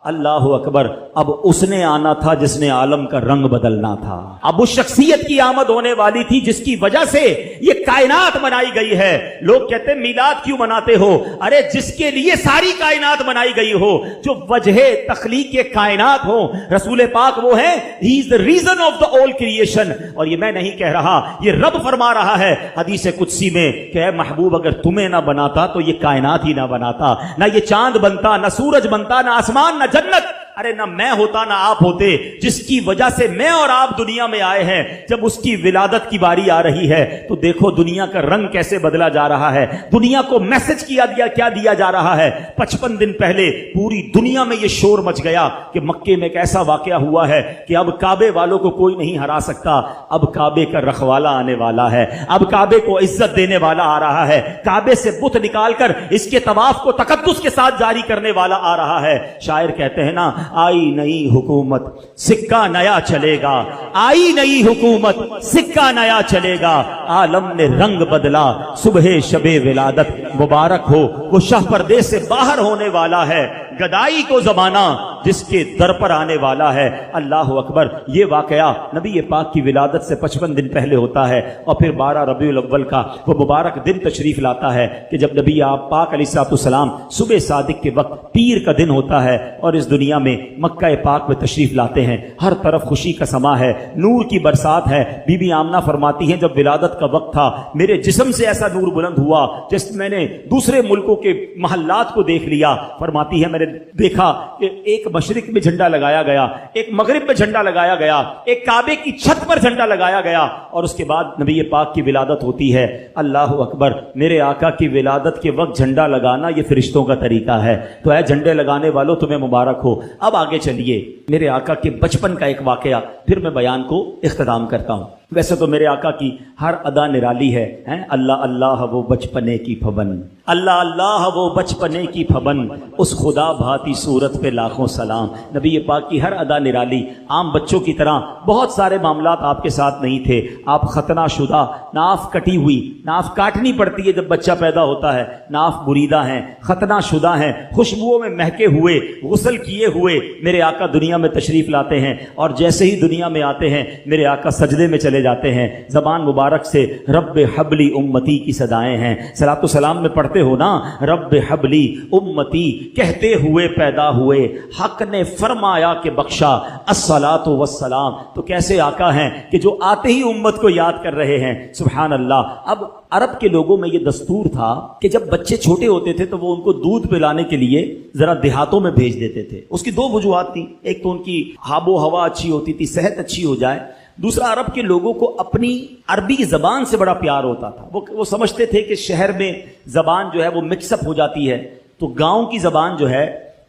اللہ اکبر، اب اس نے آنا تھا جس نے عالم کا رنگ بدلنا تھا، اب اس شخصیت کی آمد ہونے والی تھی جس کی وجہ سے یہ کائنات بنائی گئی ہے۔ لوگ کہتے ہیں میلاد کیوں مناتے ہو؟ ارے جس کے لیے ساری کائنات بنائی گئی ہو، جو وجہ تخلیق کائنات ہو، رسول پاک وہ ہے، ہی از the reason of the all creation۔ اور یہ میں نہیں کہہ رہا، یہ رب فرما رہا ہے حدیث قدسی میں کہ اے محبوب اگر تمہیں نہ بناتا تو یہ کائنات ہی نہ بناتا، نہ یہ چاند بنتا، نہ سورج بنتا، نہ آسمان، نہ جنت، ارے نہ میں ہوتا نہ آپ ہوتے۔ جس کی وجہ سے میں اور آپ دنیا میں آئے ہیں، جب اس کی ولادت کی باری آ رہی ہے تو دیکھو دنیا کا رنگ کیسے بدلا جا رہا ہے، دنیا کو میسج کیا جا رہا ہے۔ 55 دن پہلے پوری دنیا میں یہ شور مچ گیا کہ مکے میں ایک ایسا واقعہ ہوا ہے کہ اب کعبے والوں کو کوئی نہیں ہرا سکتا، اب کعبے کا رکھوالا آنے والا ہے، اب کعبے کو عزت دینے والا آ رہا ہے، کعبے سے بت نکال کر اس کے طواف کو تقدس کے ساتھ جاری کرنے والا آ رہا ہے۔ شاعر کہتے ہیں نا، آئی نئی حکومت سکہ نیا چلے گا، آئی نئی حکومت سکہ نیا چلے گا، عالم نے رنگ بدلا، صبح شب ولادت مبارک ہو، وہ شاہ پردے سے باہر ہونے والا ہے، گدائی کو زمانہ جس کے در پر آنے والا ہے۔ اللہ اکبر۔ یہ واقعہ نبی پاک کی ولادت سے 55 دن پہلے ہوتا ہے، اور پھر 12 ربیع الاول کا وہ مبارک دن تشریف لاتا ہے کہ جب نبی پاک علیہ السلام صبح صادق کے وقت پیر کا دن ہوتا ہے اور اس دنیا میں مکہ پاک میں تشریف لاتے ہیں۔ ہر طرف خوشی کا سما ہے، نور کی برسات ہے۔ بی بی آمنہ فرماتی ہیں جب ولادت کا وقت تھا میرے جسم سے ایسا نور بلند ہوا جس میں نے دوسرے ملکوں کے محلات کو دیکھ لیا۔ فرماتی ہے میں نے دیکھا کہ ایک مشرق میں جھنڈا لگایا گیا، ایک مغرب میں جھنڈا لگایا گیا، ایک کعبے کی چھت پر جھنڈا لگایا گیا، اور اس کے بعد نبی پاک کی ولادت ہوتی ہے۔ اللہ اکبر۔ میرے آقا کی ولادت کے وقت جھنڈا لگانا یہ فرشتوں کا طریقہ ہے، تو اے جھنڈے لگانے والوں تمہیں مبارک ہو۔ اب آگے چلیے، میرے آقا کے بچپن کا ایک واقعہ پھر میں بیان کو اختتام کرتا ہوں۔ ویسے تو میرے آقا کی ہر ادا نرالی ہے، اللہ اللہ وہ بچپنے کی پھبن، اللہ اللہ وہ بچپنے کی پھبن، اس خدا بھاتی صورت پہ لاکھوں سلام۔ نبی پاک کی ہر ادا نرالی۔ عام بچوں کی طرح بہت سارے معاملات آپ کے ساتھ نہیں تھے، آپ ختنہ شدہ، ناف کٹی ہوئی، ناف کاٹنی پڑتی ہے جب بچہ پیدا ہوتا ہے، ناف بریدہ ہیں، ختنہ شدہ ہیں، خوشبوؤں میں مہکے ہوئے، غسل کیے ہوئے میرے آقا دنیا میں تشریف لاتے ہیں، اور جیسے ہی دنیا میں آتے ہیں میرے آقا سجدے میں چلے جاتے ہیں۔ زبان مبارک سے رب حبلی امتی کی صدائیں ہیں۔ صلاۃ و سلام میں پڑھتے ہو نا، رب حبلی امتی کہتے ہوئے پیدا ہوئے، حق نے فرمایا کہ بخشا الصلاۃ والسلام۔ تو کیسے آقا ہیں کہ جو آتے ہی امت کو یاد کر رہے ہیں، سبحان اللہ۔ اب عرب کے لوگوں میں یہ دستور تھا کہ جب بچے چھوٹے ہوتے تھے تو وہ ان کو دودھ پلانے کے لیے ذرا دیہاتوں میں بھیج دیتے تھے۔ اس کی دو وجوہات تھیں، ایک تو ان کی آب و ہوا اچھی ہوتی تھی، صحت اچھی ہو جائے، دوسرا عرب کے لوگوں کو اپنی عربی زبان سے بڑا پیار ہوتا تھا۔ وہ سمجھتے تھے کہ شہر میں زبان جو ہے وہ مکس اپ ہو جاتی ہے، تو گاؤں کی زبان جو ہے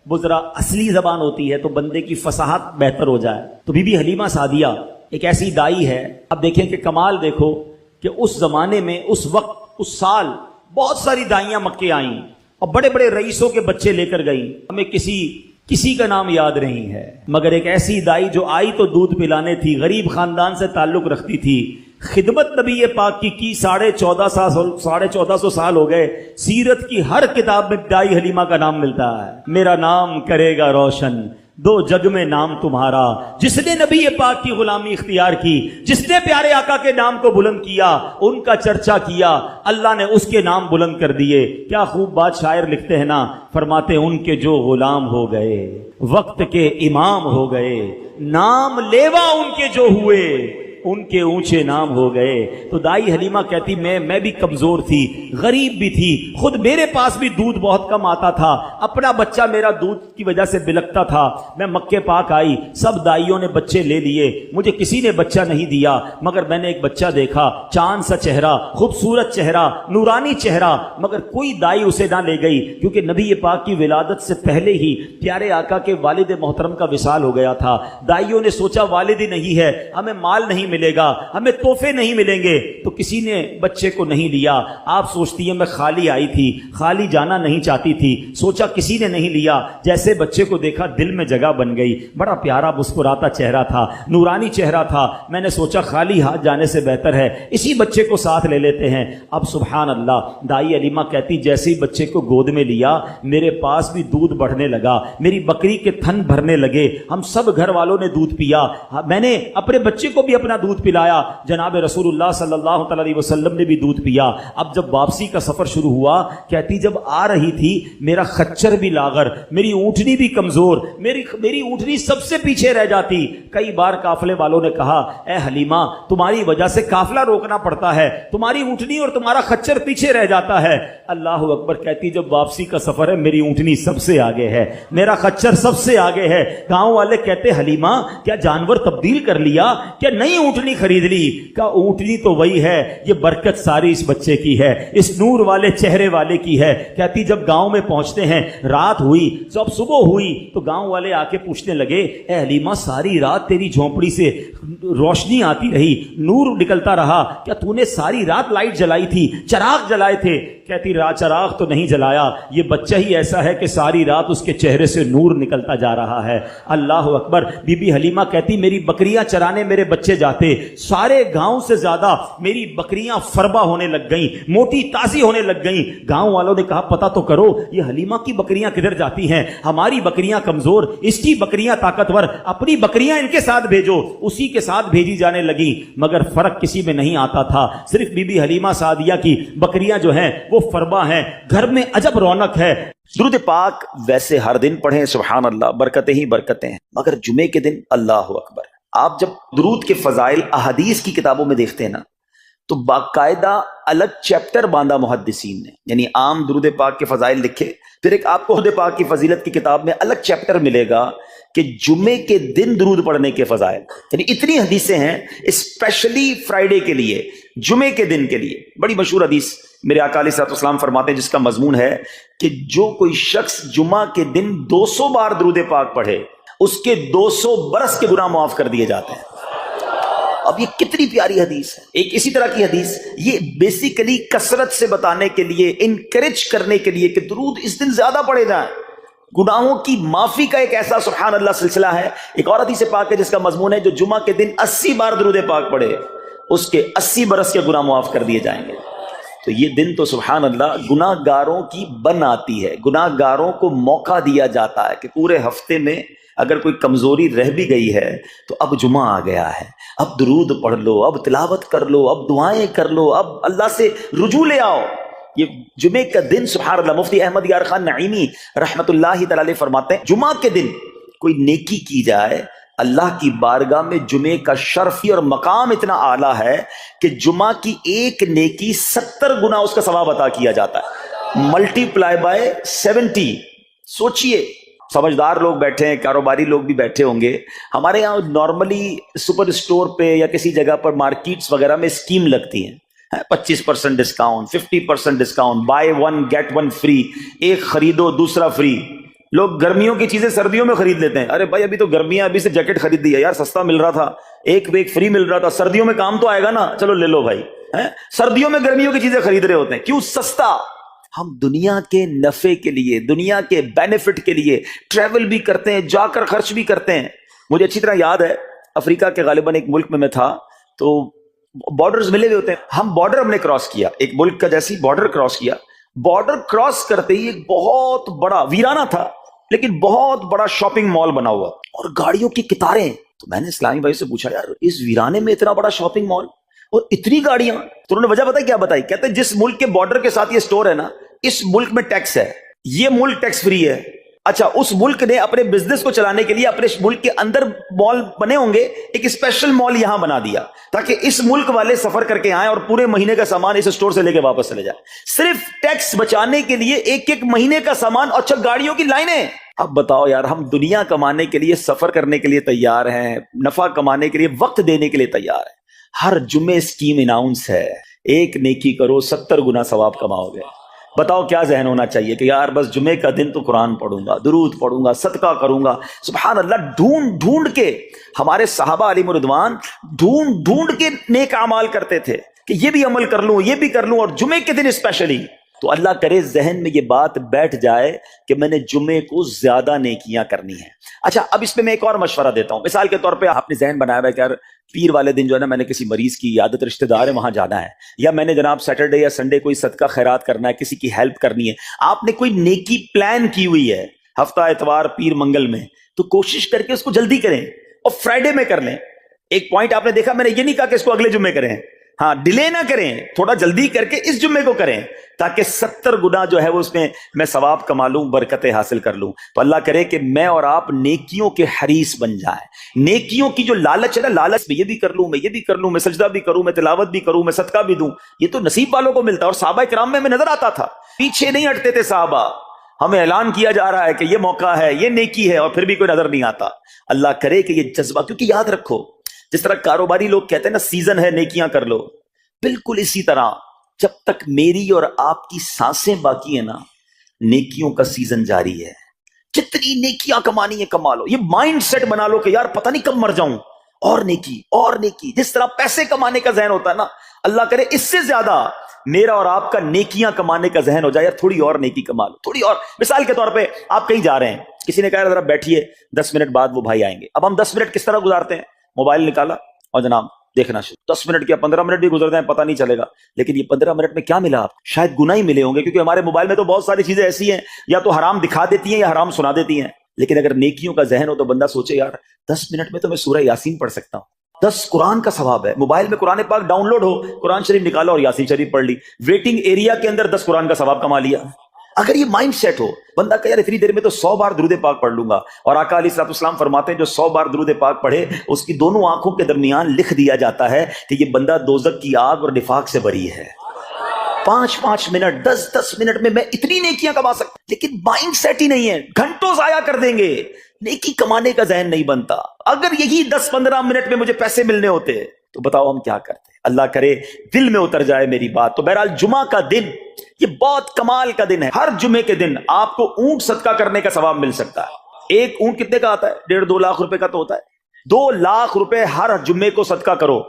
وہ ذرا اصلی زبان ہوتی ہے تو بندے کی فصاحت بہتر ہو جائے۔ تو بی بی حلیمہ سعدیہ ایک ایسی دائی ہے، اب دیکھیں کہ کمال دیکھو کہ اس زمانے میں اس وقت اس سال بہت ساری دائیاں مکے آئیں اور بڑے بڑے رئیسوں کے بچے لے کر گئیں۔ ہمیں کسی کا نام یاد نہیں ہے، مگر ایک ایسی دائی جو آئی تو دودھ پلانے تھی، غریب خاندان سے تعلق رکھتی تھی، خدمت نبی پاک کی 1450 سال ہو گئے۔ سیرت کی ہر کتاب میں دائی حلیمہ کا نام ملتا ہے۔ میرا نام کرے گا روشن دو جگ میں نام تمہارا، جس نے نبی پاک کی غلامی اختیار کی، جس نے پیارے آقا کے نام کو بلند کیا، ان کا چرچا کیا، اللہ نے اس کے نام بلند کر دیے۔ کیا خوب بات شاعر لکھتے ہیں نا، فرماتے ان کے جو غلام ہو گئے وقت کے امام ہو گئے، نام لیوا ان کے جو ہوئے ان کے اونچے نام ہو گئے۔ تو دائی حلیمہ کہتی میں بھی کمزور تھی، غریب بھی تھی، خود میرے پاس بھی دودھ بہت کم آتا تھا، اپنا بچہ میرا دودھ کی وجہ سے بلکتا تھا۔ میں مکے پاک آئی، سب دائیوں نے بچے لے لیے، مجھے کسی نے بچہ نہیں دیا، مگر میں نے ایک بچہ دیکھا، چاند سا چہرہ، خوبصورت چہرہ، نورانی چہرہ، مگر کوئی دائی اسے نہ لے گئی، کیونکہ نبی پاک کی ولادت سے پہلے ہی پیارے آقا کے والد محترم کا وصال ہو گیا تھا۔ دائیوں نے سوچا والد ہی نہیں ہے، ہمیں مال نہیں ملے گا, ہمیں تحفے نہیں ملیں گے. تو کسی نے بچے کو نہیں لیا. آپ سوچتی ہیں میں خالی آئی تھی, خالی جانا نہیں چاہتی تھی, سوچا کسی نے نہیں لیا. جیسے بچے کو دیکھا دل میں جگہ بن گئی. بڑا پیارا مسکراتا چہرہ تھا, نورانی چہرہ تھا. میں نے سوچا خالی ہاتھ جانے سے بہتر ہے اسی بچے کو ساتھ لے لیتے ہیں. اب سبحان اللہ, دائی علیمہ کہتی جیسے ہی بچے کو گود میں لیا میرے پاس بھی دودھ بڑھنے لگا, میری بکری کے تھن بھرنے لگے. ہم سب گھر والوں نے دودھ پیا. میں نے اپنے بچے کو بھی اپنا دودھ پلایا. جناب رسول اللہ صلی اللہ تعالی علیہ وسلم نے بھی دودھ پیا. اب جب واپسی کا سفر شروع ہوا, کہتی جب آ رہی تھی میرا خچر بھی لاغر, میری اونٹنی بھی کمزور, میری اونٹنی سب سے پیچھے رہ جاتی. کئی بار قافلے والوں نے کہا اے حلیمہ تمہاری وجہ سے قافلہ روکنا پڑتا ہے, تمہاری اونٹنی اور تمہارا خچر پیچھے رہ جاتا ہے. اللہ اکبر, کہتی جب واپسی کا سفر ہے میری اونٹنی سب سے آگے ہے, میرا خچر سب سے آگے ہے. گاؤں والے کہتے حلیمہ کیا جانور تبدیل کر لیا, کیا نئی اونٹنی خرید لی؟ کہا اونٹنی تو وہی ہے, یہ برکت ساری اس بچے کی ہے, اس نور والے چہرے والے کی ہے. کہتی جب گاؤں میں پہنچتے ہیں رات ہوئی, جب صبح ہوئی تو گاؤں والے آ کے پوچھنے لگے اے حلیمہ ساری رات تیری جھونپڑی سے روشنی آتی رہی, نور نکلتا رہا, کیا تو نے ساری رات لائٹ جلائی تھی, چراغ جلائے تھے؟ کہتی چراغ تو نہیں جلایا, یہ بچہ ہی ایسا ہے کہ ساری رات اس کے چہرے سے نور نکلتا جا رہا ہے. اللہ اکبر. بی بی حلیمہ کہتی میری بکریاں چرانے میرے بچے جاتے, سارے گاؤں سے زیادہ میری بکریاں فربا ہونے لگ گئیں, موٹی تازی ہونے لگ گئیں. گاؤں والوں نے کہا پتہ تو کرو یہ حلیمہ کی بکریاں کدھر جاتی ہیں, ہماری بکریاں کمزور, اس کی بکریاں طاقتور, اپنی بکریاں ان کے ساتھ بھیجو. اسی کے ساتھ بھیجی جانے لگی. مگر فرق کسی میں نہیں آتا تھا, صرف بی بی حلیمہ سعدیہ کی بکریاں جو ہیں وہ فربا ہیں, گھر میں عجب رونق ہے. درود پاک ویسے ہر دن پڑھیں سبحان اللہ, برکتیں ہی برکتیں ہیں, مگر جمعے کے دن اللہ اکبر. آپ جب درود کے فضائل احادیث کی کتابوں میں دیکھتے ہیں نا تو باقاعدہ الگ چیپٹر باندھا محدثین نے, یعنی عام درود پاک کے فضائل لکھے, پھر ایک آپ کو درود پاک کی فضیلت کی کتاب میں الگ چیپٹر ملے گا کہ جمعے کے دن درود پڑھنے کے فضائل. یعنی اتنی حدیثیں ہیں اسپیشلی فرائیڈے کے لیے, جمعے کے دن کے لیے. بڑی مشہور حدیث میرے آقا علیہ الصلوۃ والسلام فرماتے ہیں جس کا مضمون ہے کہ جو کوئی شخص جمعہ کے دن 200 بار درود پاک پڑھے اس کے 200 برس کے گناہ معاف کر دیے جاتے ہیں. اب یہ کتنی پیاری حدیث ہے. ایک اسی طرح کی حدیث یہ بیسیکلی کثرت سے بتانے کے لیے, انکریج کرنے کے لیے کہ درود اس دن زیادہ پڑھے جائیں, گناہوں کی معافی کا ایک ایسا سبحان اللہ سلسلہ ہے. ایک اور حدیث پاک ہے جس کا مضمون ہے جو جمعہ کے دن 80 بار درود پاک پڑھے اس کے 80 برس کے گناہ معاف کر دیے جائیں گے. تو یہ دن تو سبحان اللہ گناہ گاروں کی بن آتی ہے, گناہ گاروں کو موقع دیا جاتا ہے کہ پورے ہفتے میں اگر کوئی کمزوری رہ بھی گئی ہے تو اب جمعہ آ گیا ہے, اب درود پڑھ لو, اب تلاوت کر لو, اب دعائیں کر لو, اب اللہ سے رجوع لے آؤ. یہ جمعے کا دن سبحان اللہ. مفتی احمد یار خان نعیمی رحمت اللہ تعالی علیہ فرماتے ہیں جمعہ کے دن کوئی نیکی کی جائے اللہ کی بارگاہ میں جمعے کا شرفی اور مقام اتنا اعلیٰ ہے کہ جمعہ کی ایک نیکی 70 گنا اس کا ثواب عطا کیا جاتا ہے, ملٹی پلائی بائی 70. سوچئے, سمجھدار لوگ بیٹھے ہیں, کاروباری لوگ بھی بیٹھے ہوں گے. ہمارے یہاں نارملی سپر اسٹور پہ یا کسی جگہ پر مارکیٹس وغیرہ میں اسکیم لگتی ہیں, 25% discount, 50% discount, buy 1 get 1 free, ایک خریدو دوسرا فری. لوگ گرمیوں کی چیزیں سردیوں میں خرید لیتے ہیں. ارے بھائی ابھی تو گرمیاں, ابھی سے جیکٹ خرید دی ہے یار, سستا مل رہا تھا, ایک فری مل رہا تھا, سردیوں میں کام تو آئے گا نا, چلو لے لو بھائی. سردیوں میں گرمیوں کی چیزیں خرید رہے ہوتے ہیں, کیوں؟ سستا. ہم دنیا کے نفع کے لیے, دنیا کے بینیفٹ کے لیے ٹریول بھی کرتے ہیں, جا کر خرچ بھی کرتے ہیں. مجھے اچھی طرح یاد ہے افریقہ کے غالباً ایک ملک میں تھا, تو بارڈرز ملے ہوئے ہوتے ہیں. ہم بارڈر ہم نے کراس کیا, ایک ملک کا جیسی بارڈر کراس کیا. بارڈر کراس کرتے ہی ایک بہت بڑا, ویرانہ تھا لیکن بہت بڑا شاپنگ مال بنا ہوا اور گاڑیوں کی قطاریں. تو میں نے اسلامی بھائی سے پوچھا یار اس ویرانے میں اتنا بڑا شاپنگ مال اور اتنی گاڑیاں؟ تو انہوں نے وجہ بتائی, کیا بتائی؟ کہتے ہیں جس ملک کے بارڈر کے ساتھ یہ سٹور ہے نا, اس ملک میں ٹیکس ہے, یہ ملک ٹیکس فری ہے. اچھا, اس ملک نے اپنے بزنس کو چلانے کے لیے اپنے ملک کے اندر مال بنے ہوں گے, ایک اسپیشل مال یہاں بنا دیا تاکہ اس ملک والے سفر کر کے آئیں اور پورے مہینے کا سامان اس سٹور سے لے کے واپس چلے جائیں, صرف ٹیکس بچانے کے لیے. ایک مہینے کا سامان, اچھا گاڑیوں کی لائنیں. اب بتاؤ یار, ہم دنیا کمانے کے لیے, سفر کرنے کے لیے تیار ہیں, نفع کمانے کے لیے وقت دینے کے لیے تیار ہیں. ہر جمعے اسکیم اناؤنس ہے, ایک نیکی کرو 70 گنا ثواب کماؤ گے. بتاؤ کیا ذہن ہونا چاہیے کہ یار بس جمعے کا دن تو قرآن پڑھوں گا، درود پڑھوں گا، صدقہ کروں گا. سبحان اللہ، ڈھونڈ ڈھونڈ کے ہمارے صحابہ علیہم رضوان ڈھونڈ ڈھونڈ کے نیک اعمال کرتے تھے کہ یہ بھی عمل کر لوں، یہ بھی کر لوں، اور جمعے کے دن اسپیشلی. تو اللہ کرے ذہن میں یہ بات بیٹھ جائے کہ میں نے جمعے کو زیادہ نیکیاں کرنی ہیں. اچھا، اب اس میں ایک اور مشورہ دیتا ہوں. مثال کے طور پہ آپ نے ذہن بنایا ہوا ہے کہ یار پیر والے دن جو ہے نا میں نے کسی مریض کی عیادت، رشتہ دار ہے وہاں جانا ہے، یا میں نے جناب سیٹرڈے یا سنڈے کوئی صدقہ خیرات کرنا ہے، کسی کی ہیلپ کرنی ہے. آپ نے کوئی نیکی پلان کی ہوئی ہے ہفتہ اتوار پیر منگل میں، تو کوشش کر کے اس کو جلدی کریں اور فرائیڈے میں کر لیں. ایک پوائنٹ آپ نے دیکھا، میں نے یہ نہیں کہا کہ اس کو اگلے جمعے کریں، ہاں ڈیلے نہ کریں، تھوڑا جلدی کر کے اس جمعے کو کریں تاکہ 70 گنا جو ہے وہ اس میں ثواب کما لوں، برکتیں حاصل کر لوں. تو اللہ کرے کہ میں اور آپ نیکیوں کے حریص بن جائیں. نیکیوں کی جو لالچ ہے نا، لالچ میں یہ بھی کر لوں، میں یہ بھی کر لوں، میں سجدہ بھی کروں، میں تلاوت بھی کروں، میں صدقہ بھی دوں، یہ تو نصیب والوں کو ملتا ہے. اور صحابہ کرام میں نظر آتا تھا، پیچھے نہیں ہٹتے تھے صحابہ. ہمیں اعلان کیا جا رہا ہے کہ یہ موقع ہے، یہ نیکی ہے، اور پھر بھی کوئی نظر نہیں آتا. اللہ کرے کہ یہ جذبہ، کیونکہ یاد رکھو جس طرح کاروباری لوگ کہتے ہیں نا سیزن ہے نیکیاں کر لو، بالکل اسی طرح جب تک میری اور آپ کی سانسیں باقی ہیں نا، نیکیوں کا سیزن جاری ہے. جتنی نیکیاں کمانی ہے کما لو. یہ مائنڈ سیٹ بنا لو کہ یار پتہ نہیں کب مر جاؤں، اور نیکی اور نیکی. جس طرح پیسے کمانے کا ذہن ہوتا ہے نا، اللہ کرے اس سے زیادہ میرا اور آپ کا نیکیاں کمانے کا ذہن ہو جائے. یار تھوڑی اور نیکی کما لو، تھوڑی اور. مثال کے طور پہ آپ کہیں جا رہے ہیں، کسی نے کہا ذرا بیٹھیے 10 منٹ بعد وہ بھائی آئیں گے. اب ہم 10 منٹ کس طرح گزارتے ہیں؟ موبائل نکالا اور جناب دیکھنا شروع. 10 منٹ کیا 15 منٹ بھی گزر جائیں پتہ نہیں چلے گا. لیکن یہ 15 منٹ میں کیا ملا آپ؟ شاید گناہ ہی ملے ہوں گے، کیونکہ ہمارے موبائل میں تو بہت ساری چیزیں ایسی ہیں یا تو حرام دکھا دیتی ہیں یا حرام سنا دیتی ہیں. لیکن اگر نیکیوں کا ذہن ہو تو بندہ سوچے یار 10 منٹ میں تو میں سورہ یاسین پڑھ سکتا ہوں، 10 قرآن کا ثواب ہے. موبائل میں قرآن پاک ڈاؤن لوڈ ہو، قرآن شریف نکالا اور یاسین شریف پڑھ لی، ویٹنگ ایریا کے اندر 10 قرآن کا ثواب کما لیا. اگر یہ مائنڈ سیٹ ہو، بندہ کہ یار اتنی دیر میں تو 100 بار درود پاک پڑھ لوں گا. اور آقا علیہ الصلوۃ والسلام فرماتے ہیں جو 100 بار درود پاک پڑھے اس کی دونوں آنکھوں کے درمیان لکھ دیا جاتا ہے کہ یہ بندہ دوزخ کی آگ اور نفاق سے بری ہے. 5 منٹ 10 منٹ میں اتنی نیکیاں کما سکتا. لیکن مائنڈ سیٹ ہی نہیں ہے، گھنٹوں ضائع کر دیں گے، نیکی کمانے کا ذہن نہیں بنتا. اگر یہی 10-15 منٹ میں مجھے پیسے ملنے ہوتے تو بتاؤ ہم کیا کرتے. اللہ کرے دل میں اتر جائے میری بات. تو بہرحال جمعہ کا دن یہ بہت کمال کا دن ہے. ہر جمعے کے دن آپ کو اونٹ صدقہ کرنے کا ثواب مل سکتا ہے. ایک اونٹ کتنے کا آتا ہے؟ 1.5-2 لاکھ روپے کا تو ہوتا ہے. 2 لاکھ روپے ہر جمعے کو صدقہ کرو.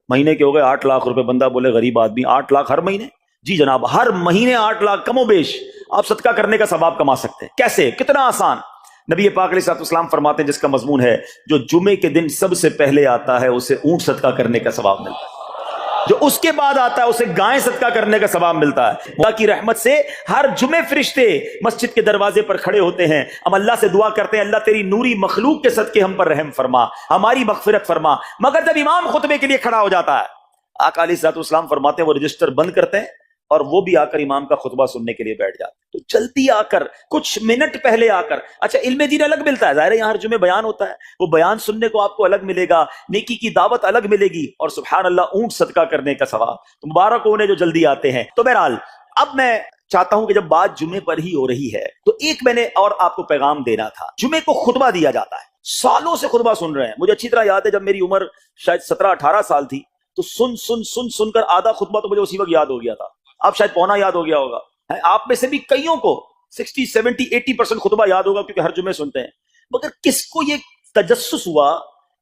مہینے کے ہو گئے 8 لاکھ روپے. بندہ بولے غریب آدمی 8 لاکھ ہر مہینے؟ جی جناب، ہر مہینے 8 لاکھ کم و بیش آپ صدقہ کرنے کا ثواب کما سکتے ہیں. کیسے؟ کتنا آسان. نبی پاک علیہ الصلوۃ والسلام فرماتے ہیں جس کا مضمون ہے جو جمعے کے دن سب سے پہلے آتا ہے اسے اونٹ صدقہ کرنے کا ثواب ملتا ہے، جو اس کے بعد آتا ہے اسے گائے صدقہ کرنے کا ثواب ملتا ہے. اللہ کی رحمت سے ہر جمعے فرشتے مسجد کے دروازے پر کھڑے ہوتے ہیں. ہم اللہ سے دعا کرتے ہیں اللہ تیری نوری مخلوق کے صدقے ہم پر رحم فرما، ہماری مغفرت فرما. مگر جب امام خطبے کے لیے کھڑا ہو جاتا ہے، آقا علیہ الصلوۃ والسلام فرماتے ہیں وہ رجسٹر بند کرتے ہیں اور وہ بھی آ کر امام کا خطبہ سننے کے لیے بیٹھ جاتے. تو جلدی آ کر کچھ منٹ پہلے آ کر. اچھا، علم دین الگ ملتا ہے، ظاہر ہے یہاں ہر جمعے بیان ہوتا ہے، وہ بیان سننے کو آپ کو الگ ملے گا، نیکی کی دعوت الگ ملے گی، اور سبحان اللہ اونٹ صدقہ کرنے کا ثواب. تو مبارک ہو انہیں جو جلدی آتے ہیں. تو بہرحال اب میں چاہتا ہوں کہ جب بات جمعے پر ہی ہو رہی ہے تو ایک میں نے اور آپ کو پیغام دینا تھا. جمعے کو خطبہ دیا جاتا ہے، سالوں سے خطبہ سن رہے ہیں. مجھے اچھی طرح یاد ہے جب میری عمر شاید 17-18 سال تھی تو سن کر آدھا خطبہ تو مجھے اسی وقت یاد ہو گیا تھا. اب شاید پونا یاد ہو گیا ہوگا. آپ میں سے بھی کئیوں کو 60-70-80% خطبہ یاد ہوگا کیونکہ ہر جمعے سنتے ہیں. مگر کس کو یہ تجسس ہوا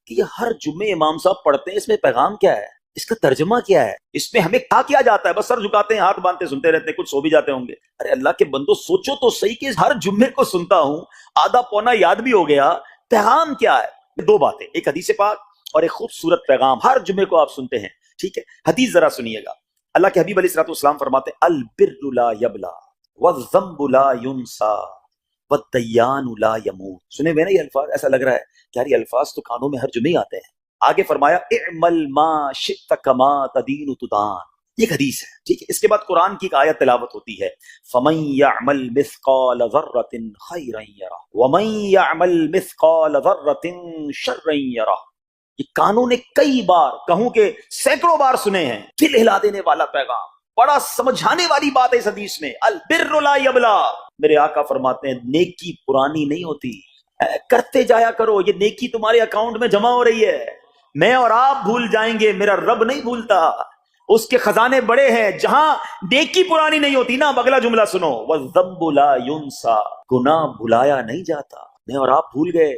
کہ یہ ہر جمعے امام صاحب پڑھتے ہیں، اس میں پیغام کیا ہے، اس کا ترجمہ کیا ہے، اس میں ہمیں کیا جاتا ہے؟ بس سر جھکاتے ہیں، ہاتھ باندھتے سنتے رہتے ہیں، کچھ سو بھی جاتے ہوں گے. ارے اللہ کے بندو سوچو تو صحیح کہ ہر جمعے کو سنتا ہوں، آدھا پونا یاد بھی ہو گیا، پیغام کیا ہے؟ 2 باتیں، ایک حدیث پاک اور ایک خوبصورت پیغام. ہر جمعے کو آپ سنتے ہیں، ٹھیک ہے؟ حدیث ذرا سنیے گا. اللہ کے حبیب علیہ الصلوۃ والسلام فرماتے ہیں البر لا یبلا والذنب لا ینسا والدیان لا یموت. سنے ہوئے نا یہ الفاظ؟ ایسا لگ رہا ہے کہ یار یہ الفاظ تو کانوں میں ہر جمعے آتے ہیں. آگے فرمایا اعمل ما شئت کما تدین تدان. یہ حدیث ہے، ٹھیک ہے؟ اس کے بعد قرآن کی ایک آیت تلاوت ہوتی ہے فمن یعمل مثقال ذرۃ خیرا یرہ ومن یعمل مثقال ذرۃ شرا یرہ. یہ کانوں نے کئی بار، کہوں کہ سینکڑوں بار سنے ہیں. دل ہلا دینے والا پیغام، بڑا سمجھانے والی بات ہے اس حدیث میں. البر لا یبلا. میرے آقا فرماتے ہیں نیکی پرانی نہیں ہوتی، کرتے جایا کرو. یہ نیکی تمہارے اکاؤنٹ میں جمع ہو رہی ہے. میں اور آپ بھول جائیں گے، میرا رب نہیں بھولتا. اس کے خزانے بڑے ہیں. جہاں نیکی پرانی نہیں ہوتی نا. اب اگلا جملہ سنو, وَالذَّنبُ لَا يُنسَى, گناہ بھلایا نہیں جاتا. میں اور آپ بھول گئے.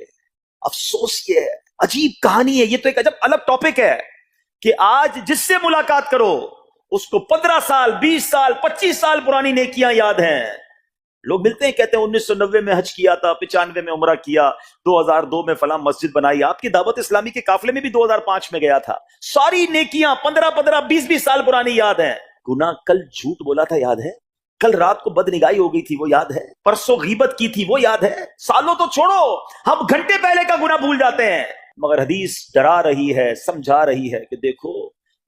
افسوس یہ ہے, عجیب کہانی ہے. یہ تو ایک عجب الگ ٹاپک ہے کہ آج جس سے ملاقات کرو اس کو 15 سال 20 سال 25 سال پرانی نیکیاں یاد ہیں. لوگ ملتے ہیں کہتے ہیں 1990 میں حج کیا تھا, 95 میں عمرہ کیا, 2002 میں فلاں مسجد بنائی. آپ کی دعوت اسلامی کے قافلے میں بھی 2005 میں گیا تھا. ساری نیکیاں 15 20 سال پرانی یاد ہیں. گناہ کل جھوٹ بولا تھا یاد ہے, کل رات کو بد نگاہی ہو گئی تھی وہ یاد ہے, پرسوں غیبت کی تھی وہ یاد ہے. سالوں تو چھوڑو, ہم گھنٹے پہلے کا گناہ بھول جاتے ہیں. مگر حدیث ڈرا رہی ہے, سمجھا رہی ہے کہ دیکھو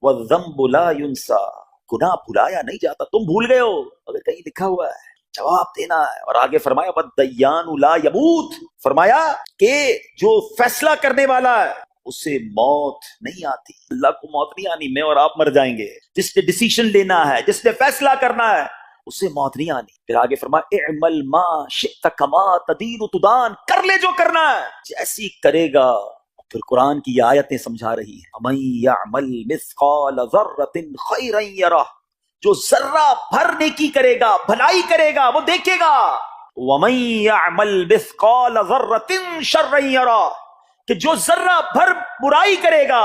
وَالذَّنبُ لَا يُنسَى, گناہ بھلایا نہیں جاتا. تم بھول گئے ہو, اگر کہیں لکھا ہوا ہے جواب دینا ہے. اور آگے فرمایا وَالدَّيَّانُ لَا يَمُوتُ, فرمایا کہ جو فیصلہ کرنے والا ہے اسے موت نہیں آتی. اللہ کو موت نہیں آنی, میں اور آپ مر جائیں گے. جس نے ڈیسیشن لینا ہے, جس نے فیصلہ کرنا ہے, اسے موت نہیں آنی. پھر آگے فرمایا اعمل ما شئت کما تدین تدان, کر لے جو کرنا ہے جیسی کرے گا. پھر قرآن کی یہ آیتیں سمجھا رہی ہیں وَمَن يَعْمَلْ مِثْقَالَ ذَرَّةٍ خَيْرًا يَرَهُ, جو ذرہ بھر نیکی کرے گا, بھلائی کرے گا, وہ دیکھے گا. وَمَن يَعْمَلْ مِثْقَالَ ذَرَّةٍ شَرًّا يَرَهُ, کہ جو ذرہ بھر برائی کرے گا.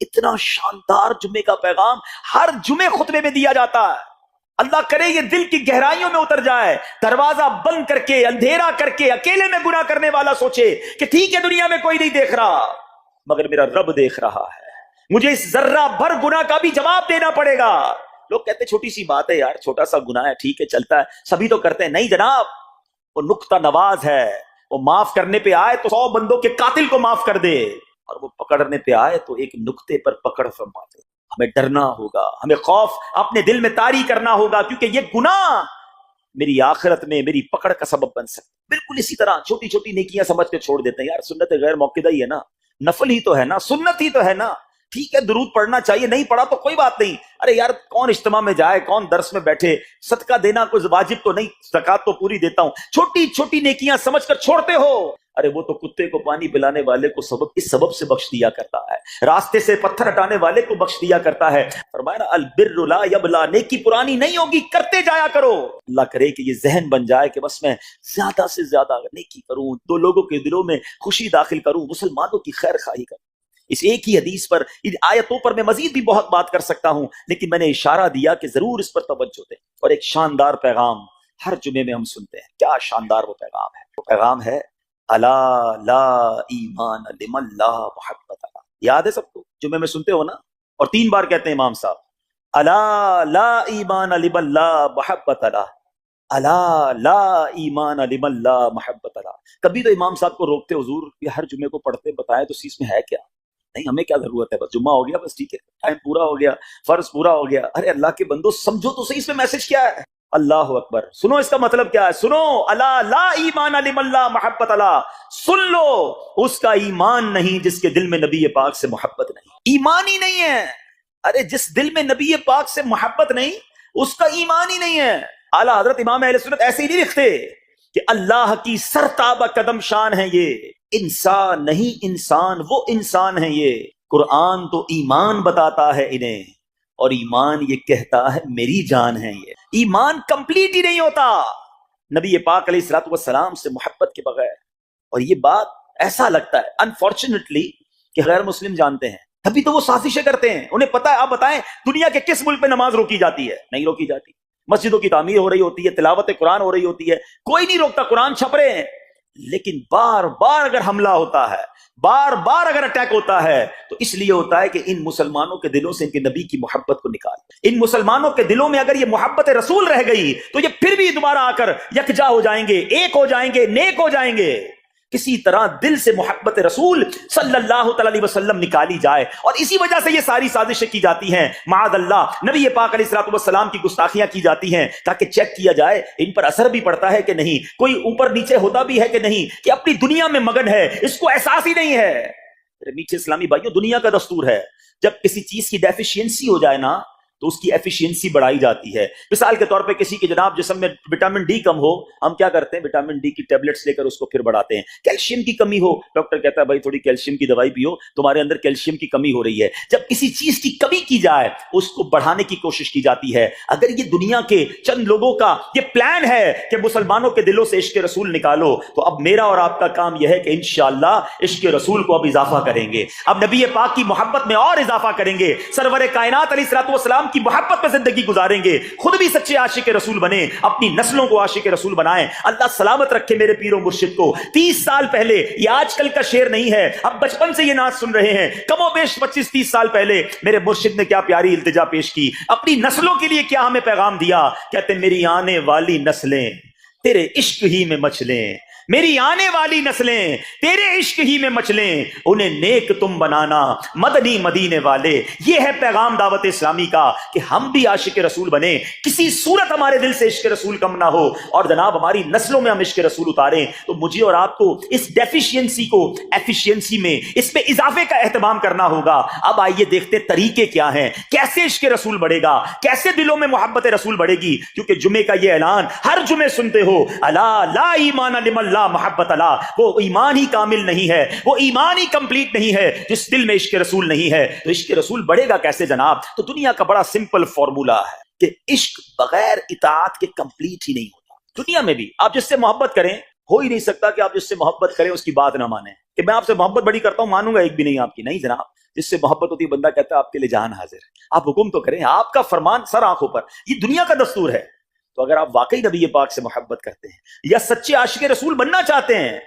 اتنا شاندار جمعے کا پیغام ہر جمعے خطبے میں دیا جاتا ہے. اللہ کرے یہ دل کی گہرائیوں میں اتر جائے. دروازہ بند کر کے, اندھیرا کر کے, اکیلے میں گناہ کرنے والا سوچے کہ ٹھیک ہے دنیا میں کوئی نہیں دیکھ رہا مگر میرا رب دیکھ رہا ہے, مجھے اس ذرہ بھر گناہ کا بھی جواب دینا پڑے گا. لوگ کہتے ہیں چھوٹی سی بات ہے یار, چھوٹا سا گناہ ہے, ٹھیک ہے چلتا ہے, سبھی تو کرتے ہیں. نہیں جناب, وہ نقطہ نواز ہے. وہ معاف کرنے پہ آئے تو 100 بندوں کے قاتل کو معاف کر دے, اور وہ پکڑنے پہ آئے تو ایک نقطے پر پکڑ فرما دے. ہمیں ڈرنا ہوگا, ہمیں خوف اپنے دل میں طاری کرنا ہوگا, کیونکہ یہ گناہ میری آخرت میں میری پکڑ کا سبب بن سکتا. بالکل اسی طرح چھوٹی چھوٹی نیکیاں سمجھ کے چھوڑ دیتے ہیں. یار سنت غیر موقدہ ہی ہے نا, نفل ہی تو ہے نا, سنت ہی تو ہے نا, ٹھیک ہے درود پڑھنا چاہیے, نہیں پڑھا تو کوئی بات نہیں. ارے یار کون اجتماع میں جائے, کون درس میں بیٹھے, صدقہ دینا کوئی واجب تو نہیں, زکات تو پوری دیتا ہوں. چھوٹی چھوٹی نیکیاں سمجھ کر چھوڑتے ہو. ارے وہ تو کتے کو پانی پلانے والے کو اس سبب سے بخش دیا کرتا ہے, راستے سے پتھر ہٹانے والے کو بخش دیا کرتا ہے. فرمایا نا البر لا یبلا, نیکی پرانی نہیں ہوگی, کرتے جایا کرو. اللہ کرے کہ یہ ذہن بن جائے کہ بس میں زیادہ سے زیادہ نیکی کروں, 2 لوگوں کے دلوں میں خوشی داخل کروں, مسلمانوں کی خیر خواہی کروں. اس ایک ہی حدیث پر, ان آیتوں پر میں مزید بھی بہت بات کر سکتا ہوں, لیکن میں نے اشارہ دیا کہ ضرور اس پر توجہ دیں. اور ایک شاندار پیغام ہر جمعے میں ہم سنتے ہیں. کیا شاندار وہ پیغام ہے. وہ پیغام ہے الا لا ایمان لمن لا محبت له. یاد ہے سب کو, جمعے میں سنتے ہو نا, اور 3 بار کہتے ہیں امام صاحب الا لا ایمان لمن لا محبت له, الا لا ایمان لمن لا محبت له. کبھی تو امام صاحب کو روکتے, حضور یہ ہر جمعے کو پڑھتے بتائیں تو اس میں ہے کیا. نہیں ہمیں کیا ضرورت ہے, بس جمعہ ہو گیا, بس ٹھیک ہے, ٹائم پورا ہو گیا, فرض پورا ہو گیا. ارے اللہ کے بندو سمجھو تو صحیح, اس میں میسج کیا ہے. اللہ اکبر, سنو اس کا مطلب کیا ہے. سنو, الا لا ایمان لمن لا محبت له, سن لو اس کا ایمان نہیں جس کے دل میں نبی پاک سے محبت نہیں. ایمان ہی نہیں ہے. ارے جس دل میں نبی پاک سے محبت نہیں اس کا ایمان ہی نہیں ہے. اعلیٰ حضرت امام اہل سنت ایسے ہی نہیں لکھتے کہ اللہ کی سرتابہ قدم شان ہے یہ, انسان نہیں, انسان وہ انسان ہے یہ. قرآن تو ایمان بتاتا ہے انہیں, اور ایمان یہ کہتا ہے میری جان ہے یہ. ایمان کمپلیٹ ہی نہیں ہوتا نبی پاک علیہ الصلوۃ والسلام سے محبت کے بغیر. اور یہ بات ایسا لگتا ہے انفارچونیٹلی کہ غیر مسلم جانتے ہیں, تبھی تو وہ سازشیں کرتے ہیں. انہیں پتا ہے, آپ بتائیں دنیا کے کس ملک میں نماز روکی جاتی ہے؟ نہیں روکی جاتی. مسجدوں کی تعمیر ہو رہی ہوتی ہے, تلاوت قرآن ہو رہی ہوتی ہے, کوئی نہیں روکتا, قرآن چھپ رہے ہیں. لیکن بار بار اگر حملہ ہوتا ہے, بار بار اگر اٹیک ہوتا ہے تو اس لیے ہوتا ہے کہ ان مسلمانوں کے دلوں سے ان کے نبی کی محبت کو نکال. ان مسلمانوں کے دلوں میں اگر یہ محبت رسول رہ گئی تو یہ پھر بھی دوبارہ آ کر یکجا ہو جائیں گے, ایک ہو جائیں گے, نیک ہو جائیں گے. کسی طرح دل سے محبت رسول صلی اللہ علیہ وسلم نکالی جائے, اور اسی وجہ سے یہ ساری سازشیں کی جاتی ہیں. معاذ اللہ, نبی پاک علیہ الصلوۃ والسلام کی گستاخیاں کی جاتی ہیں تاکہ چیک کیا جائے ان پر اثر بھی پڑتا ہے کہ نہیں, کوئی اوپر نیچے ہوتا بھی ہے کہ نہیں, کہ اپنی دنیا میں مگن ہے, اس کو احساس ہی نہیں ہے. میٹھے اسلامی بھائیوں, دنیا کا دستور ہے جب کسی چیز کی ڈیفیشینسی ہو جائے نا تو اس کی ایفیشینسی بڑھائی جاتی ہے. مثال کے طور پہ کسی کے جناب جسم میں وٹامن ڈی کم ہو, ہم کیا کرتے ہیں, وٹامن ڈی کی ٹیبلٹس لے کر اس کو پھر بڑھاتے ہیں. کیلشیم کی کمی ہو, ڈاکٹر کہتا ہے بھائی تھوڑی کیلشیم کی دوائی پیو, تمہارے اندر کیلشیم کی کمی ہو رہی ہے. جب کسی چیز کی کمی کی جائے اس کو بڑھانے کی کوشش کی جاتی ہے. اگر یہ دنیا کے چند لوگوں کا یہ پلان ہے کہ مسلمانوں کے دلوں سے عشق رسول نکالو, تو اب میرا اور آپ کا کام یہ ہے کہ انشاءاللہ عشق رسول کو اب اضافہ کریں گے, اب نبی پاک کی محبت میں اور اضافہ کریں گے, سرور کائنات علیہ الصلوۃ والسلام کی محبت میں زندگی گزاریں گے, خود بھی سچے عاشق رسول بنیں, اپنی نسلوں کو عاشق رسول بنائیں. اللہ سلامت رکھے میرے پیر و مرشد کو. 30 سال پہلے, یہ آج کل کا شعر نہیں ہے, اب بچپن سے یہ ناز سن رہے ہیں, کم و بیش 25-30 سال پہلے میرے مرشد نے کیا پیاری التجا پیش کی, اپنی نسلوں کے لیے کیا ہمیں پیغام دیا. کہتے میری آنے والی نسلیں تیرے عشق ہی میں مچلیں, میری آنے والی نسلیں تیرے عشق ہی میں مچلیں, انہیں نیک تم بنانا مدنی مدینے والے. یہ ہے پیغام دعوت اسلامی کا کہ ہم بھی عاشق رسول بنیں, کسی صورت ہمارے دل سے عشق رسول کم نہ ہو, اور جناب ہماری نسلوں میں ہم عشق رسول اتاریں. تو مجھے اور آپ کو اس ڈیفیشینسی کو ایفیشینسی میں, اس میں اضافے کا اہتمام کرنا ہوگا. اب آئیے دیکھتے طریقے کیا ہیں, کیسے عشق رسول بڑھے گا, کیسے دلوں میں محبت رسول بڑھے گی. کیونکہ جمعے کا یہ اعلان ہر جمعے سنتے ہو, الا لا ایمان لمن لا محبت اللہ, وہ ایمان ہی کامل نہیں ہے, وہ ایمان ہی کمپلیٹ نہیں ہے جس دل میں عشق رسول نہیں ہے. تو عشق رسول بڑھے گا کیسے جناب؟ تو دنیا کا بڑا سمپل فارمولا ہے کہ عشق بغیر اطاعت کے کمپلیٹ ہی نہیں ہوتا. دنیا میں بھی آپ جس سے محبت کریں, ہو ہی نہیں سکتا کہ آپ جس سے محبت کریں اس کی بات نہ مانیں, کہ میں آپ سے محبت بڑی کرتا ہوں مانوں گا ایک بھی نہیں آپ کی. نہیں جناب, جس سے محبت ہوتی ہے بندہ کہتا ہے آپ کے لیے جان حاضر ہے, آپ حکم تو کریں, آپ کا فرمان سر آنکھوں پر. یہ دنیا کا دستور ہے. تو اگر آپ واقعی نبی پاک سے محبت کرتے ہیں یا سچے عاشق رسول بننا چاہتے ہیں,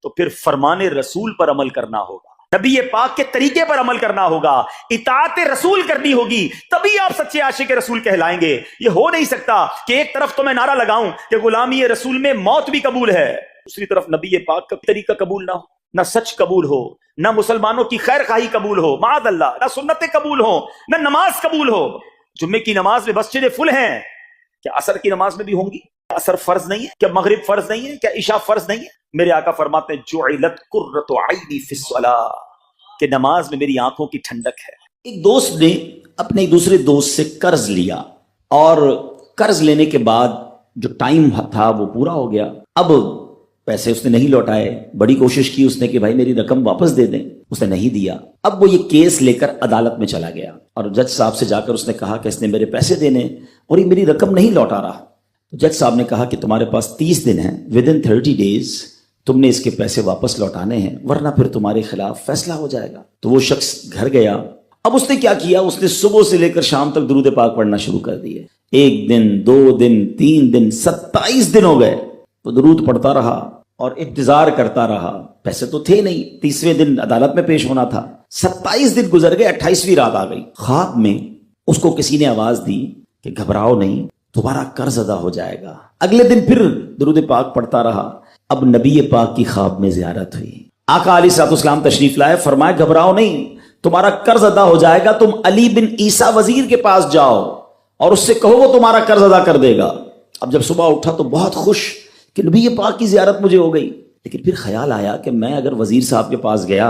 تو پھر فرمان رسول پر عمل کرنا ہوگا, نبی پاک کے طریقے پر عمل کرنا ہوگا, اطاعت رسول کرنی ہوگی, تبھی آپ سچے عاشق رسول کہلائیں گے. یہ ہو نہیں سکتا کہ ایک طرف تو میں نعرہ لگاؤں کہ غلامی رسول میں موت بھی قبول ہے, دوسری طرف نبی پاک کا طریقہ قبول نہ ہو, نہ سچ قبول ہو, نہ مسلمانوں کی خیر خواہی قبول ہو, معاذ اللہ, نہ سنتیں قبول ہو, نہ نماز قبول ہو. جمعے کی نماز میں مسجدیں فل ہیں, کیا عصر کی نماز میں بھی ہوں گی؟ عصر فرض نہیں ہے کیا؟ مغرب فرض نہیں ہے کیا؟ عشاء فرض نہیں ہے؟ میرے آقا فرماتے ہیں جعلت قرۃ عینی فی الصلاۃ, کہ نماز میں میری آنکھوں کی ٹھنڈک ہے. ایک دوست نے اپنے ایک دوسرے دوست سے قرض لیا, اور قرض لینے کے بعد جو ٹائم تھا وہ پورا ہو گیا. اب پیسے اس نے نہیں لوٹائے, بڑی کوشش کی اس نے کہ بھائی میری رقم واپس دے دیں, اس نے نہیں دیا. اب وہ یہ کیس لے کر عدالت میں چلا گیا, اور جج صاحب سے جا کر اس نے کہا کہ اس نے میرے پیسے دینے اور یہ میری رقم نہیں لوٹا رہا. جج صاحب نے کہا کہ تمہارے پاس 30 دن ہیں, ودن 30 days تم نے اس کے پیسے واپس لوٹانے ہیں, ورنہ پھر تمہارے خلاف فیصلہ ہو جائے گا. تو وہ شخص گھر گیا. اب اس نے کیا کیا, اس نے صبح سے لے کر شام تک درود پاک پڑھنا شروع کر دیے. 1 دن 2 دن 3 دن 27 دن ہو گئے. وہ درود پڑھتا رہا اور انتظار کرتا رہا. پیسے تو تھے نہیں, 30ویں دن عدالت میں پیش ہونا تھا. 27 دن گزر گئے, 28ویں رات آ گئی. خواب میں اس کو کسی نے آواز دی کہ گھبراؤ نہیں, تمہارا قرض ادا ہو جائے گا. اگلے دن پھر درود پاک پڑھتا رہا. اب نبی پاک کی خواب میں زیارت ہوئی. آقا علیہ الصلوۃ والسلام تشریف لائے, فرمایا گھبراؤ نہیں, تمہارا قرض ادا ہو جائے گا. تم علی بن عیسیٰ وزیر کے پاس جاؤ اور اس سے کہو وہ تمہارا قرض ادا کر دے گا. اب جب صبح اٹھا تو بہت خوش کہ نبی پاک کی زیارت مجھے ہو گئی. لیکن پھر خیال آیا کہ میں اگر وزیر صاحب کے پاس گیا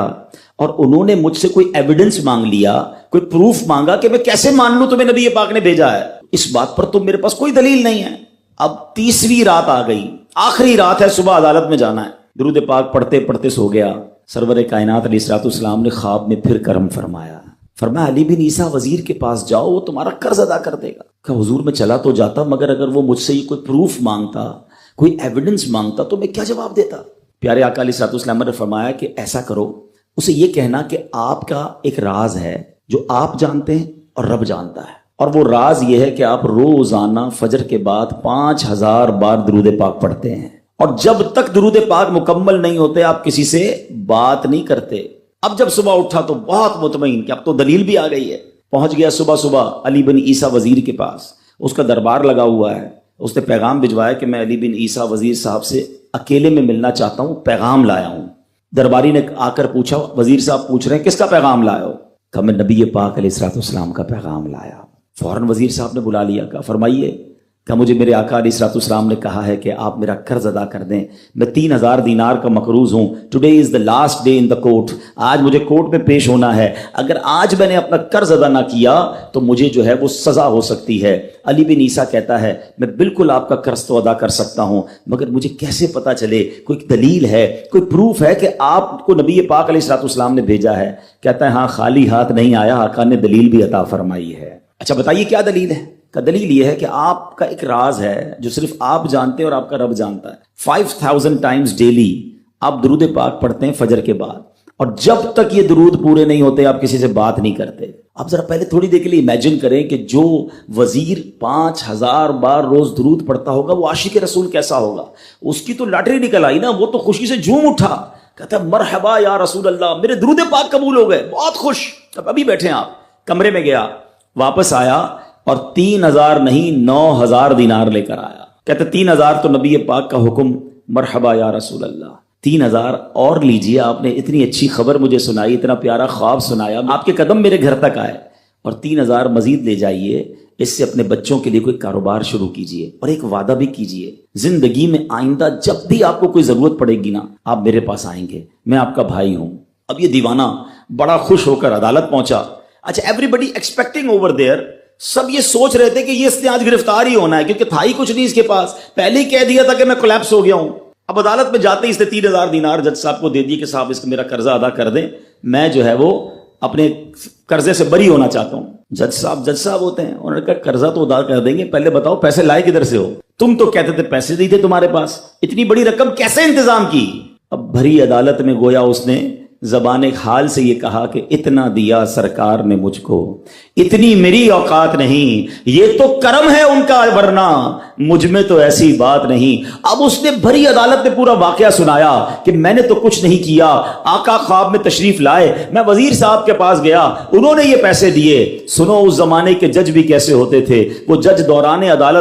اور انہوں نے مجھ سے کوئی ایویڈنس مانگ لیا, کوئی پروف مانگا, کہ میں کیسے مان لوں تمہیں نبی پاک نے بھیجا ہے؟ اس بات پر تو میرے پاس کوئی دلیل نہیں ہے. اب 30ویں رات آ گئی, آخری رات ہے, صبح عدالت میں جانا ہے. درود پاک پڑھتے پڑھتے سو گیا. سرور کائنات علیہ الصلوۃ والسلام نے خواب میں پھر کرم فرمایا. فرمایا علی بن عیسیٰ وزیر کے پاس جاؤ, وہ تمہارا قرض ادا کر دے گا. کہ حضور میں چلا تو جاتا, مگر اگر وہ مجھ سے یہ کوئی پروف مانگتا, کوئی ایویڈنس مانگتا, تو میں کیا جواب دیتا؟ پیارے آقا علیہ الصلوۃ والسلام نے فرمایا کہ ایسا کرو, اسے یہ کہنا کہ آپ کا ایک راز ہے جو آپ جانتے ہیں اور رب جانتا ہے, اور وہ راز یہ ہے کہ آپ روزانہ فجر کے بعد 5000 بار درود پاک پڑھتے ہیں, اور جب تک درود پاک مکمل نہیں ہوتے آپ کسی سے بات نہیں کرتے. اب جب صبح اٹھا تو بہت مطمئن کہ اب تو دلیل بھی آ گئی ہے. پہنچ گیا صبح صبح علی بن عیسیٰ وزیر کے پاس, اس کا دربار لگا ہوا ہے. اس نے پیغام بھجوایا کہ میں علی بن عیسیٰ وزیر صاحب سے اکیلے میں ملنا چاہتا ہوں, پیغام لایا ہوں. درباری نے آ کر پوچھا, وزیر صاحب پوچھ رہے ہیں کس کا پیغام لایا ہو؟ کہا میں نبی پاک علیہ الصلوۃ والسلام کا پیغام لایا. فوراً وزیر صاحب نے بلا لیا, کہا فرمائیے. کہ مجھے میرے آقا علیہ الصلوۃ والسلام نے کہا ہے کہ آپ میرا قرض ادا کر دیں، میں 3000 دینار کا مقروض ہوں، today is the last day in the court, آج مجھے کورٹ میں پیش ہونا ہے، اگر آج میں نے اپنا قرض ادا نہ کیا تو مجھے جو ہے وہ سزا ہو سکتی ہے۔ علی بن عیسیٰ کہتا ہے میں بالکل آپ کا قرض تو ادا کر سکتا ہوں، مگر مجھے کیسے پتہ چلے، کوئی دلیل ہے، کوئی پروف ہے کہ آپ کو نبی پاک علیہ الصلوۃ والسلام نے بھیجا ہے؟ کہتا ہے ہاں، خالی ہاتھ نہیں آیا، آقا نے دلیل بھی عطا فرمائی ہے۔ اچھا بتائیے کیا دلیل ہے؟ کا دلیل یہ ہے کہ آپ کا ایک راز ہے جو صرف آپ جانتے ہیں اور آپ کا رب جانتا ہے۔ 5000 ٹائمز ڈیلی آپ درود پاک پڑھتے ہیں فجر کے بعد، اور جب تک یہ درود پورے نہیں ہوتے آپ کسی سے بات نہیں کرتے۔ آپ ذرا پہلے تھوڑی دیر کے لیے امیجن کریں کہ جو وزیر 5000 بار روز درود پڑھتا ہوگا وہ عاشق رسول کیسا ہوگا؟ اس کی تو لاٹری نکل آئی نا، وہ تو خوشی سے جھوم اٹھا، کہتا ہے مرحبا یا رسول اللہ، میرے درود پاک قبول ہو گئے، بہت خوش۔ اب ابھی بیٹھے آپ کمرے میں، گیا واپس آیا اور 3000 نہیں 9000 دینار لے کر آیا، کہتے 3000 تو نبی پاک کا حکم، مرحبا یا رسول اللہ، 3000 اور لیجئے، آپ نے اتنی اچھی خبر مجھے سنائی، اتنا پیارا خواب سنایا، آپ کے قدم میرے گھر تک آئے، اور 3000 مزید لے جائیے، اس سے اپنے بچوں کے لیے کوئی کاروبار شروع کیجئے، اور ایک وعدہ بھی کیجئے، زندگی میں آئندہ جب بھی آپ کو کوئی ضرورت پڑے گی نا، آپ میرے پاس آئیں گے، میں آپ کا بھائی ہوں۔ اب یہ دیوانہ بڑا خوش ہو کر عدالت پہنچا۔ اچھا ایوری بڈی ایکسپیکٹنگ اوور دیئر، سب یہ سوچ رہے تھے کہ یہ اس نے آج گرفتار ہی ہونا ہے، کیونکہ تھا ہی کچھ نہیں اس کے پاس، پہلے ہی کہہ دیا تھا کہ میں کولیپس ہو گیا ہوں۔ اب عدالت میں جاتے ہی اس نے 3000 دینار جج صاحب کو دے دیے کہ صاحب اس کا میرا قرضہ ادا کر دیں، میں جو ہے وہ اپنے قرضے سے بری ہونا چاہتا ہوں۔ جج صاحب ہوتے ہیں، انہوں نے کہا قرضہ تو ادا کر دیں گے، پہلے بتاؤ پیسے لائے کدھر سے ہو؟ تم تو کہتے تھے پیسے نہیں تھے تمہارے پاس، اتنی بڑی رقم کیسے انتظام کی؟ اب بھری عدالت میں گویا اس نے زبان حال سے یہ کہا کہ اتنا دیا سرکار نے مجھ کو، اتنی میری اوقات نہیں، یہ تو کرم ہے ان کا، ورنہ مجھ میں تو ایسی بات نہیں۔ اب اس نے بھری عدالت میں پورا واقعہ سنایا کہ میں نے تو کچھ نہیں کیا، آقا خواب میں تشریف لائے، میں وزیر صاحب کے پاس گیا، انہوں نے یہ پیسے دیے۔ سنو اس زمانے کے جج بھی کیسے ہوتے تھے، وہ جج دوران عدالت